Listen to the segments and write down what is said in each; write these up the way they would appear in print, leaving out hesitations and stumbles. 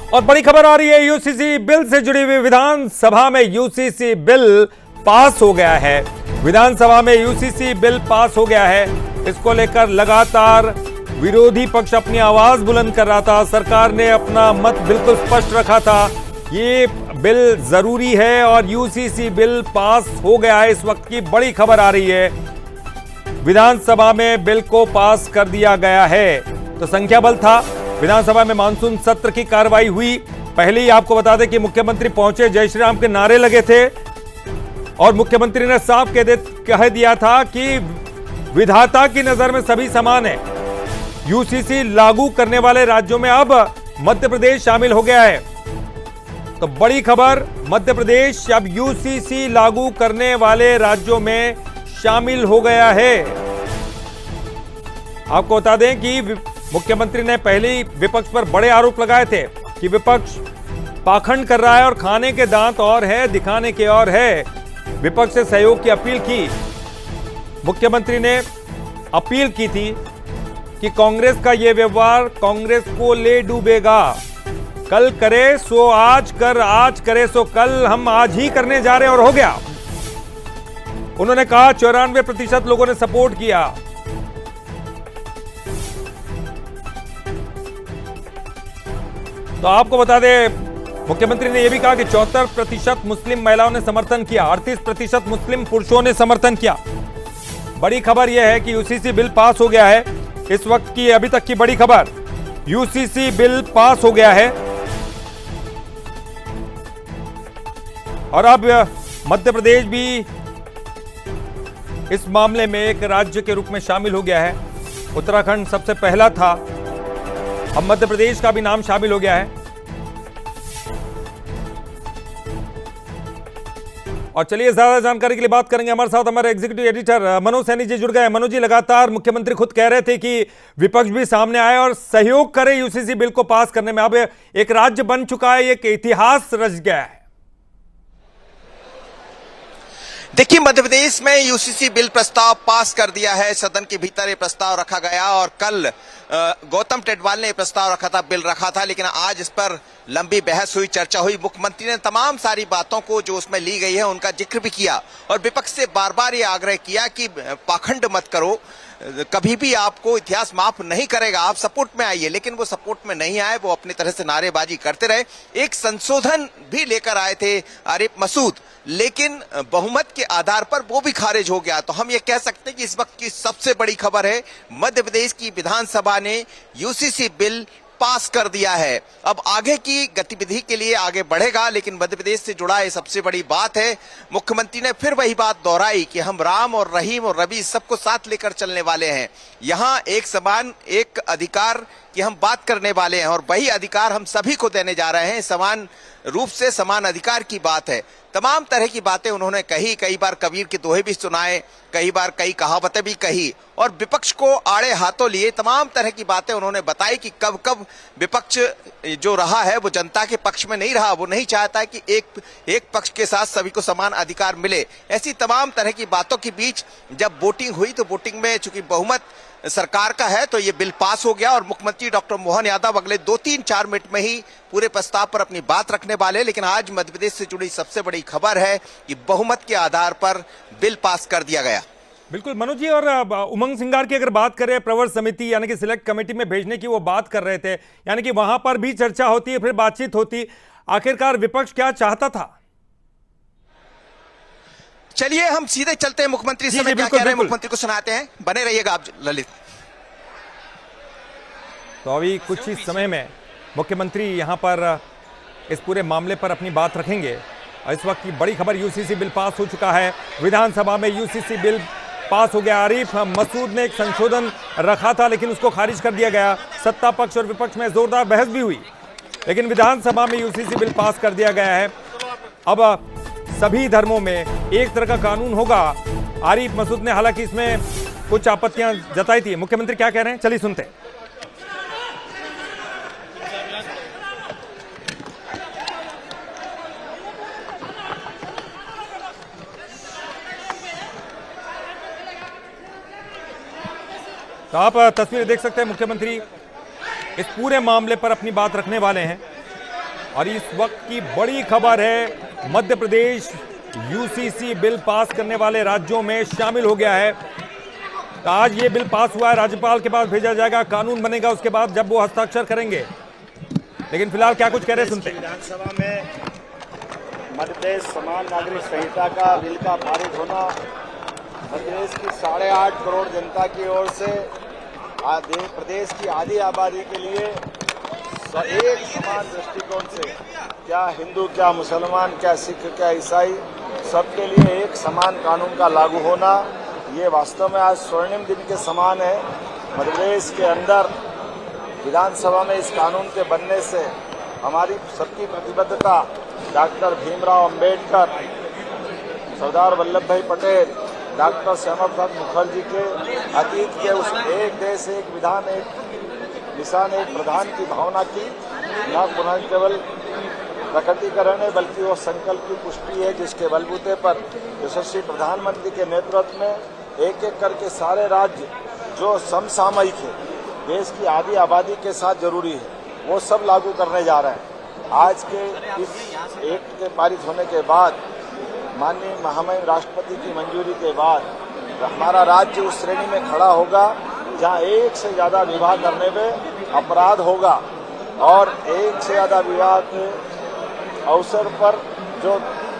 और बड़ी खबर आ रही है यूसीसी बिल से जुड़ी हुई। विधानसभा में यूसीसी बिल पास हो गया है। विधानसभा में यूसीसी बिल पास हो गया है। इसको लेकर लगातार विरोधी पक्ष अपनी आवाज बुलंद कर रहा था। सरकार ने अपना मत बिल्कुल स्पष्ट रखा था, ये बिल जरूरी है और यूसीसी बिल पास हो गया है। इस वक्त की बड़ी खबर आ रही है, विधानसभा में बिल को पास कर दिया गया है। तो संख्या बल था। विधानसभा में मानसून सत्र की कार्रवाई हुई। पहले ही आपको बता दें कि मुख्यमंत्री पहुंचे, जय श्री राम के नारे लगे थे और मुख्यमंत्री ने साफ कह दिया था कि विधाता की नजर में सभी समान है। यूसीसी लागू करने वाले राज्यों में अब मध्य प्रदेश शामिल हो गया है। तो बड़ी खबर, मध्य प्रदेश अब यूसीसी लागू करने वाले राज्यों में शामिल हो गया है। आपको बता दें कि मुख्यमंत्री ने पहले ही विपक्ष पर बड़े आरोप लगाए थे कि विपक्ष पाखंड कर रहा है और खाने के दांत और है, दिखाने के और है। विपक्ष से सहयोग की अपील की। मुख्यमंत्री ने अपील की थी कि कांग्रेस का यह व्यवहार कांग्रेस को ले डूबेगा। कल करे सो आज कर, आज करे सो कल, हम आज ही करने जा रहे हैं और हो गया। उन्होंने कहा 94% लोगों ने सपोर्ट किया। तो आपको बता दें, मुख्यमंत्री ने यह भी कहा कि 74% मुस्लिम महिलाओं ने समर्थन किया, 38% मुस्लिम पुरुषों ने समर्थन किया। बड़ी खबर यह है कि यूसीसी बिल पास हो गया है। इस वक्त की अभी तक की बड़ी खबर, यूसीसी बिल पास हो गया है और अब मध्य प्रदेश भी इस मामले में एक राज्य के रूप में शामिल हो गया है। उत्तराखंड सबसे पहला था, अब मध्य प्रदेश का भी नाम शामिल हो गया है। और चलिए ज्यादा जानकारी के लिए बात करेंगे। हमारे साथ हमारे एग्जीक्यूटिव एडिटर मनोज सैनी जी जुड़ गए। मनोज जी, लगातार मुख्यमंत्री खुद कह रहे थे कि विपक्ष भी सामने आए और सहयोग करे यूसीसी बिल को पास करने में। अब एक राज्य बन चुका है, एक इतिहास रच गया है। देखिए, मध्य प्रदेश में यूसीसी बिल प्रस्ताव पास कर दिया है। सदन के भीतर ये प्रस्ताव रखा गया और कल गौतम टेडवाल ने प्रस्ताव रखा था, बिल रखा था, लेकिन आज इस पर लंबी बहस हुई, चर्चा हुई। मुख्यमंत्री ने तमाम सारी बातों को जो उसमें ली गई है उनका जिक्र भी किया और विपक्ष से बार बार ये आग्रह किया कि पाखंड मत करो, कभी भी आपको इतिहास माफ नहीं करेगा, आप सपोर्ट में आइए। लेकिन वो सपोर्ट में नहीं आए, वो अपनी तरह से नारेबाजी करते रहे। एक संशोधन भी लेकर आए थे आरिफ मसूद, लेकिन बहुमत के आधार पर वो भी खारिज हो गया। तो हम ये कह सकते हैं कि इस वक्त की सबसे बड़ी खबर है, मध्य प्रदेश की विधानसभा ने यूसीसी बिल पास कर दिया है। अब आगे की गतिविधि के लिए आगे बढ़ेगा, लेकिन मध्य प्रदेश से जुड़ा ये सबसे बड़ी बात है। मुख्यमंत्री ने फिर वही बात दोहराई कि हम राम और रहीम और रवि सबको साथ लेकर चलने वाले हैं। यहां एक समान, एक अधिकार की हम बात करने वाले हैं और वही अधिकार हम सभी को देने जा रहे हैं। समान रूप से समान अधिकार की बात है। तमाम तरह की बातें उन्होंने कही, कई बार कबीर के दोहे भी सुनाए, कई बार कई कहावतें भी कही और विपक्ष को आड़े हाथों लिए तमाम तरह की बातें उन्होंने बताई कि कब कब विपक्ष जो रहा है वो जनता के पक्ष में नहीं रहा। वो नहीं चाहता है कि एक पक्ष के साथ सभी को समान अधिकार मिले। ऐसी तमाम तरह की बातों के बीच जब वोटिंग हुई तो वोटिंग में चूंकि बहुमत सरकार का है तो ये बिल पास हो गया और मुख्यमंत्री डॉक्टर मोहन यादव अगले 2-3-4 मिनट में ही पूरे प्रस्ताव पर अपनी बात रखने वाले। लेकिन आज मध्य प्रदेश से जुड़ी सबसे बड़ी खबर है कि बहुमत के आधार पर बिल पास कर दिया गया। बिल्कुल मनोज जी, और उमंग सिंगार की अगर बात करें, प्रवर समिति यानी कि सिलेक्ट कमेटी में भेजने की वो बात कर रहे थे, यानी कि वहां पर भी चर्चा होती है, फिर बातचीत होती। आखिरकार विपक्ष क्या चाहता था? चलिए हम सीधे चलते हैं, मुख्यमंत्री से क्या कह रहे हैं मुख्यमंत्री को सुनाते हैं। बने रहिएगा आप ललित। तो अभी कुछ ही समय में मुख्यमंत्री यहां पर इस पूरे मामले पर अपनी बात रखेंगे। और इस वक्त की बड़ी खबर, यूसीसी बिल पास हो चुका है। विधानसभा में यूसीसी बिल पास हो गया। आरिफ मसूद ने एक संशोधन रखा था लेकिन उसको खारिज कर दिया गया। सत्ता पक्ष और विपक्ष में जोरदार बहस भी हुई, लेकिन विधानसभा में यूसीसी बिल पास कर दिया गया है। अब सभी धर्मों में एक तरह का कानून होगा। आरिफ मसूद ने हालांकि इसमें कुछ आपत्तियां जताई थी। मुख्यमंत्री क्या कह रहे हैं, चलिए सुनते हैं। तो आप तस्वीरें देख सकते हैं, मुख्यमंत्री इस पूरे मामले पर अपनी बात रखने वाले हैं। और इस वक्त की बड़ी खबर है, Madhya Pradesh UCC bill pass करने वाले राज्यों में शामिल हो गया है। तो आज ये बिल पास हुआ है, राज्यपाल के पास भेजा जाएगा, कानून बनेगा उसके बाद जब वो हस्ताक्षर करेंगे। लेकिन फिलहाल क्या कुछ कह रहे सुनते हैं। विधानसभा में मध्य प्रदेश समान नागरिक संहिता का बिल का पारित होना मध्य प्रदेश की 8.5 करोड़ जनता की ओर से प्रदेश की आधी आबादी के लिए एक समान दृष्टिकोण से, क्या हिंदू, क्या मुसलमान, क्या सिख, क्या ईसाई, सबके लिए एक समान कानून का लागू होना, ये वास्तव में आज स्वर्णिम दिन के समान है। मध्य प्रदेश के अंदर विधानसभा में इस कानून के बनने से हमारी सबकी प्रतिबद्धता डॉक्टर भीमराव अंबेडकर, सरदार वल्लभ भाई पटेल, डॉक्टर श्यामा प्रसाद मुखर्जी के अतीत के उस एक देश एक विधान एक निशान एक प्रधान की भावना की न पुनः केवल प्रकटीकरण है, बल्कि वो संकल्प की पुष्टि है, जिसके बलबूते पर यशस्वी प्रधानमंत्री के नेतृत्व में एक एक करके सारे राज्य जो समसामयिक है, देश की आधी आबादी के साथ जरूरी है, वो सब लागू करने जा रहे हैं। आज के इस एक्ट के पारित होने के बाद, माननीय महामहिम राष्ट्रपति की मंजूरी के बाद हमारा राज्य उस श्रेणी में खड़ा होगा जहां एक से ज्यादा विवाह करने में अपराध होगा और एक से ज्यादा विवाह के अवसर पर जो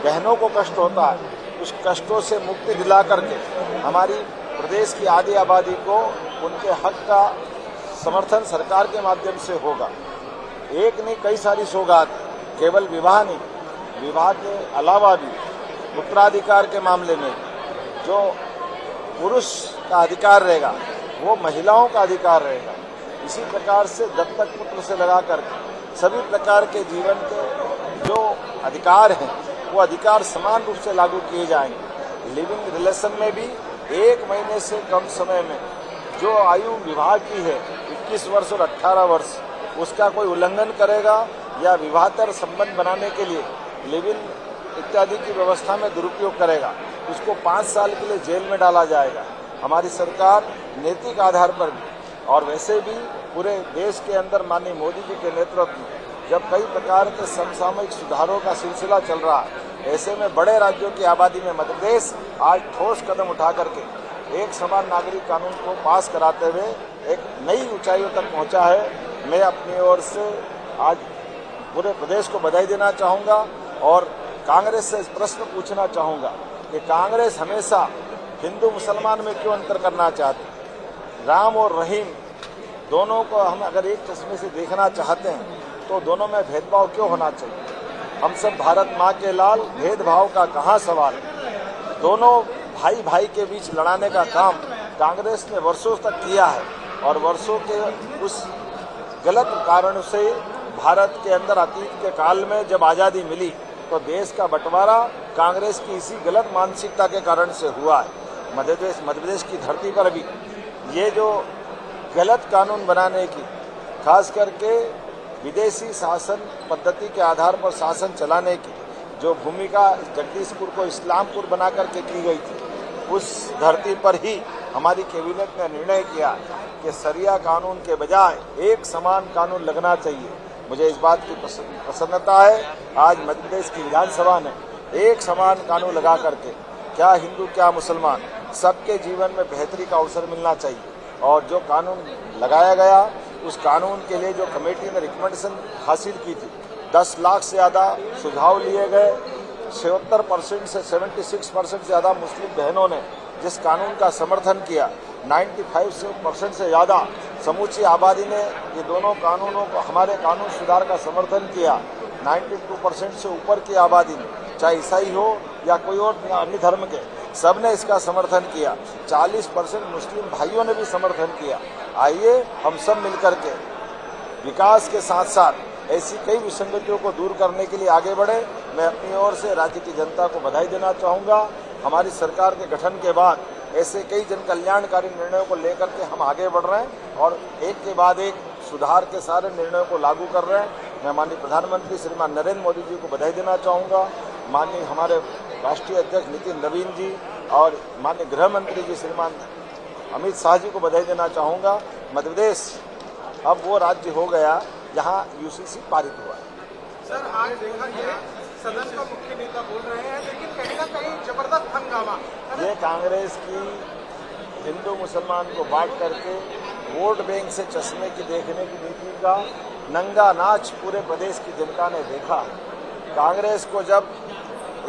बहनों को कष्ट होता है, उस कष्टों से मुक्ति दिला करके हमारी प्रदेश की आधी आबादी को उनके हक का समर्थन सरकार के माध्यम से होगा। एक नहीं, कई सारी सौगात, केवल विवाह नहीं, विवाह के अलावा भी उत्तराधिकार के मामले में जो पुरुष का अधिकार रहेगा वो महिलाओं का अधिकार रहेगा। इसी प्रकार से दत्तक पुत्र से लगाकर सभी प्रकार के जीवन के जो अधिकार हैं वो अधिकार समान रूप से लागू किए जाएंगे। लिविंग रिलेशन में भी 1 महीने से कम समय में जो आयु विवाह की है 21 वर्ष और 18 वर्ष, उसका कोई उल्लंघन करेगा या विवाहतर संबंध बनाने के लिए लिविंग इत्यादि की व्यवस्था में दुरुपयोग करेगा, उसको 5 साल के लिए जेल में डाला जाएगा। हमारी सरकार नैतिक आधार पर भी और वैसे भी पूरे देश के अंदर माननीय मोदी जी के नेतृत्व में जब कई प्रकार के समसामयिक सुधारों का सिलसिला चल रहा है, ऐसे में बड़े राज्यों की आबादी में मध्य प्रदेश आज ठोस कदम उठा करके एक समान नागरिक कानून को पास कराते हुए एक नई ऊंचाइयों तक पहुंचा है। मैं अपनी ओर से आज पूरे प्रदेश को बधाई देना चाहूँगा और कांग्रेस से प्रश्न पूछना चाहूँगा कि कांग्रेस हमेशा हिंदू मुसलमान में क्यों अंतर करना चाहती? राम और रहीम दोनों को हम अगर एक चश्मे से देखना चाहते हैं तो दोनों में भेदभाव क्यों होना चाहिए? हम सब भारत माँ के लाल, भेदभाव का कहाँ सवाल? दोनों भाई भाई के बीच लड़ाने का काम कांग्रेस ने वर्षों तक किया है और वर्षों के उस गलत कारण से भारत के अंदर अतीत के काल में जब आज़ादी मिली तो देश का बंटवारा कांग्रेस की इसी गलत मानसिकता के कारण से हुआ है। मध्य प्रदेश की धरती पर भी ये जो गलत कानून बनाने की, खास करके विदेशी शासन पद्धति के आधार पर शासन चलाने की जो भूमिका जगदीशपुर को इस्लामपुर बना करके की गई थी, उस धरती पर ही हमारी कैबिनेट ने निर्णय किया कि शरिया कानून के बजाय एक समान कानून लगना चाहिए। मुझे इस बात की प्रसन्नता है, आज मध्य प्रदेश की विधानसभा ने एक समान कानून लगा करके क्या हिंदू क्या मुसलमान सबके जीवन में बेहतरी का अवसर मिलना चाहिए। और जो कानून लगाया गया उस कानून के लिए जो कमेटी ने रिकमेंडेशन हासिल की थी, 10 लाख से ज़्यादा सुझाव लिए गए, 76% से 76% से ज़्यादा मुस्लिम बहनों ने जिस कानून का समर्थन किया, 95% से ज़्यादा समूची आबादी ने ये दोनों कानूनों को, हमारे कानून सुधार का समर्थन किया। 92% से ऊपर की आबादी ने, चाहे ईसाई हो या कोई और अन्य धर्म के, सब ने इसका समर्थन किया। 40% मुस्लिम भाइयों ने भी समर्थन किया। आइए हम सब मिलकर के विकास के साथ साथ ऐसी कई विसंगतियों को दूर करने के लिए आगे बढ़े। मैं अपनी ओर से राज्य की जनता को बधाई देना चाहूँगा। हमारी सरकार के गठन के बाद ऐसे कई जन कल्याणकारी निर्णयों को लेकर के हम आगे बढ़ रहे हैं और एक के बाद एक सुधार के सारे निर्णयों को लागू कर रहे हैं। मैं माननीय प्रधानमंत्री श्रीमान नरेंद्र मोदी जी को बधाई देना चाहूँगा, माननीय हमारे राष्ट्रीय अध्यक्ष नितिन नवीन जी और माननीय गृह मंत्री जी श्रीमान अमित शाह जी को बधाई देना चाहूँगा। मध्य प्रदेश अब वो राज्य हो गया जहाँ यूसीसी पारित हुआ। सर आज देखा गया सदन का मुख्य नेता बोल रहे हैं, लेकिन कहीं ना कहीं जबरदस्त हंगामा। ये कांग्रेस की हिंदू मुसलमान को बांट करके वोट बैंक से चश्मे की देखने की नीति का नंगा नाच पूरे प्रदेश की जनता ने देखा। कांग्रेस को जब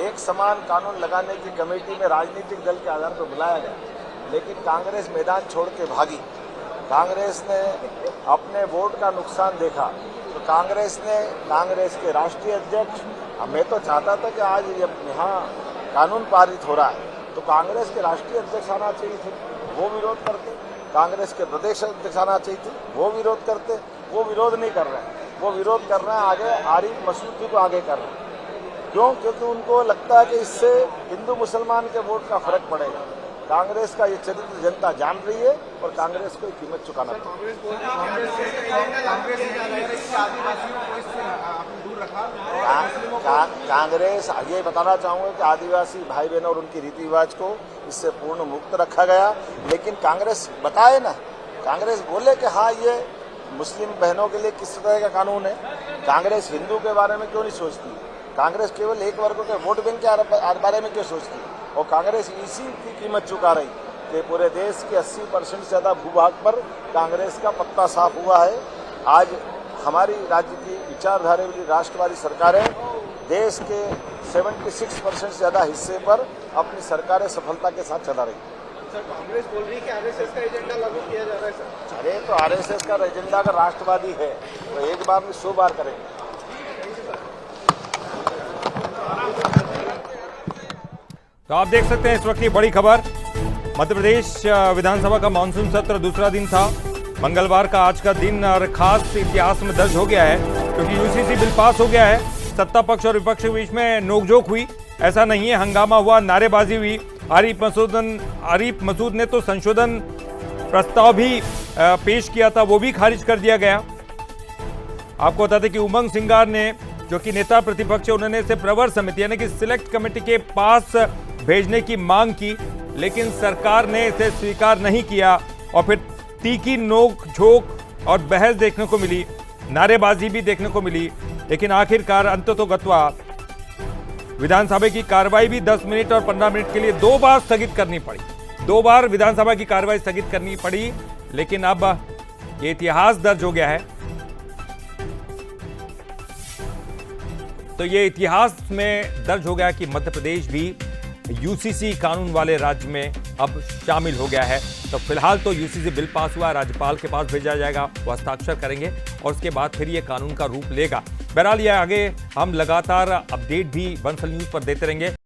एक समान कानून लगाने की कमेटी में राजनीतिक दल के आधार पर बुलाया गया, लेकिन कांग्रेस मैदान छोड़ के भागी। कांग्रेस ने अपने वोट का नुकसान देखा तो कांग्रेस के राष्ट्रीय अध्यक्ष, मैं तो चाहता था कि आज यहाँ कानून पारित हो रहा है तो कांग्रेस के राष्ट्रीय अध्यक्ष आना चाहिए थे, वो विरोध करते। कांग्रेस के प्रदेश अध्यक्ष आना चाहिए थे, वो विरोध करते। वो विरोध नहीं कर रहे हैं, वो विरोध कर रहे हैं आगे आरिफ मसूद जी को आगे कर रहे हैं। क्यों? क्योंकि उनको लगता है कि इससे हिंदू मुसलमान के वोट का फर्क पड़ेगा। कांग्रेस का ये चरित्र जनता जान रही है और कांग्रेस को कीमत चुकाना कांग्रेस ये बताना चाहूंगा कि आदिवासी भाई बहनों और उनकी रीति रिवाज को इससे पूर्ण मुक्त रखा गया। लेकिन कांग्रेस बताए ना, कांग्रेस बोले कि हाँ ये मुस्लिम बहनों के लिए किस तरह का कानून है। कांग्रेस हिंदू के बारे में क्यों नहीं सोचती? कांग्रेस केवल एक वर्ग के वोट बैंक के बारे में क्यों सोचती? और कांग्रेस इसी की कीमत चुका रही कि पूरे देश के 80% से ज्यादा भूभाग पर कांग्रेस का पत्ता साफ हुआ है। आज हमारी राज्य की विचारधारा वाली राष्ट्रवादी सरकारें देश के 76% से ज्यादा हिस्से पर अपनी सरकारें सफलता के साथ चला रही। सर कांग्रेस बोल रही है कि आरएसएस का एजेंडा लागू किया जा रहा है सर। अरे तो आरएसएस का एजेंडा अगर राष्ट्रवादी है तो एक बार में 100 बार करेंगे। तो आप देख सकते हैं इस वक्त की बड़ी खबर, मध्य प्रदेश विधानसभा का मानसून सत्र दूसरा दिन था। मंगलवार का आज का दिन और खास इतिहास में दर्ज हो गया है क्योंकि यूसीसी बिल पास हो गया है। सत्ता पक्ष और विपक्ष के बीच में नोकझोंक हुई, ऐसा नहीं है, हंगामा हुआ, नारेबाजी हुई। आरिफ मसूद ने तो संशोधन प्रस्ताव भी पेश किया था, वो भी खारिज कर दिया गया। आपको बता दें कि उमंग सिंगार ने, जो कि नेता प्रतिपक्ष है, उन्होंने इसे प्रवर समिति यानी कि सिलेक्ट कमेटी के पास भेजने की मांग की, लेकिन सरकार ने इसे स्वीकार नहीं किया और फिर तीखी नोक झोंक और बहस देखने को मिली, नारेबाजी भी देखने को मिली। लेकिन आखिरकार अंततोगत्वा विधानसभा की कार्रवाई भी 10 मिनट और 15 मिनट के लिए 2 बार स्थगित करनी पड़ी। 2 बार विधानसभा की कार्रवाई स्थगित करनी पड़ी, लेकिन अब ये इतिहास दर्ज हो गया है। तो ये इतिहास में दर्ज हो गया कि मध्य प्रदेश भी यूसीसी कानून वाले राज्य में अब शामिल हो गया है। तो फिलहाल तो यूसीसी बिल पास हुआ, राज्यपाल के पास भेजा जाएगा, वो हस्ताक्षर करेंगे और उसके बाद फिर ये कानून का रूप लेगा। बहरहाल ये आगे हम लगातार अपडेट भी बंसल न्यूज पर देते रहेंगे।